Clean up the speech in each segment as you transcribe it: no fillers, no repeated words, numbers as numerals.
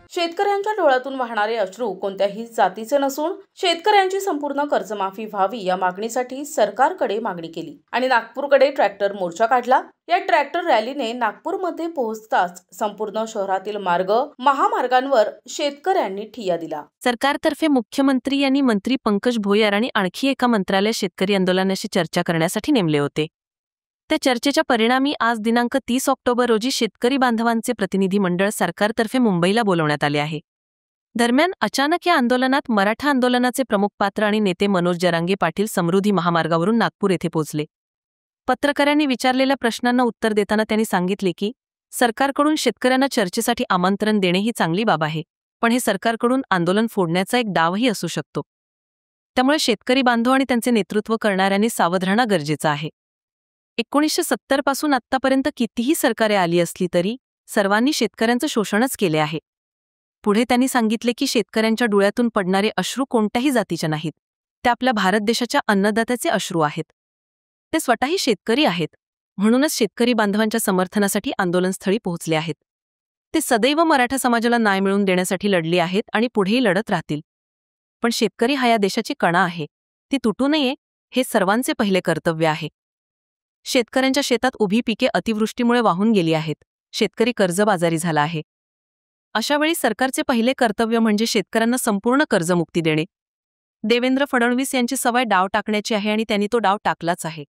शेतकऱ्यांच्या डोळ्यातून वाहणारे अश्रू कोणत्याही जातीचे नसून शेतकऱ्यांची संपूर्ण कर्जमाफी व्हावी या मागणीसाठी सरकारकडे मागणी केली आणि नागपूरकडे ट्रॅक्टर मोर्चा काढला। या ट्रॅक्टर रॅलीने नागपूरमध्ये पोहोचताच संपूर्ण शहरातील मार्ग महामार्गांवर शेतकऱ्यांनी ठिय्या दिला। सरकारतर्फे मुख्यमंत्री यांनी मंत्री पंकज भोयर आणि आणखी एका मंत्रालय शेतकरी आंदोलनाशी चर्चा करण्यासाठी नेमले होते। त्या चर्चेच्या परिणामी आज दिनांक 30 ऑक्टोबर रोजी शेतकरी बांधवांचे प्रतिनिधी मंडळ सरकारतर्फे मुंबईला बोलवण्यात आले आहे। दरम्यान अचानक या आंदोलनात मराठा आंदोलनाचे प्रमुख पात्र आणि नेते मनोज जरांगे पाटील समृद्धी महामार्गावरून नागपूर येथे पोहोचले। पत्रकारांनी विचारलेल्या प्रश्नांना उत्तर देताना त्यांनी सांगितले की सरकारकडून शेतकऱ्यांना चर्चेसाठी आमंत्रण देणे ही चांगली बाब आहे, पण हे सरकारकडून आंदोलन फोडण्याचा एक डावही असू शकतो। त्यामुळे शेतकरी बांधव आणि त्यांचे नेतृत्व करणाऱ्यांनी सावध राहणं गरजेचं आहे। 1970 पासून आत्तापर्यंत कितीही सरकारे आली असली तरी सर्वांनी शेतकऱ्यांचं शोषणच केले आहे। पुढे त्यांनी सांगितले की शेतकऱ्यांच्या डोळ्यातून पडणारे अश्रू कोणत्याही जातीचे नाहीत, ते आपल्या भारत देशाच्या अन्नदात्याचे अश्रू आहेत। ते स्वतःही शेतकरी आहेत, म्हणूनच शेतकरी बांधवांच्या समर्थनासाठी आंदोलनस्थळी पोहोचले आहेत। ते सदैव मराठा समाजाला न्याय मिळवून देण्यासाठी लढले आहेत आणि पुढेही लढत राहतील। पण शेतकरी हा या देशाची कणा आहे, ती तुटू नये हे सर्वांचे पहिले कर्तव्य आहे। शेतकऱ्यांच्या शेतात उभी पिके अतिवृष्टीमुळे वाहून गेली आहेत, शेतकरी कर्जबाजारी झाला आहे। अशावेळी सरकारचे पहिले कर्तव्य म्हणजे शेतकऱ्यांना संपूर्ण कर्जमुक्ती देणे। देवेंद्र फडणवीस यांची सवय डाव टाकण्याची आहे आणि त्यांनी तो डाव टाकलाच आहे।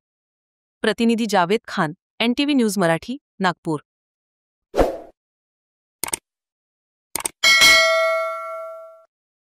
प्रतिनिधी जावेद खान, NTV न्यूज मराठी, नागपूर।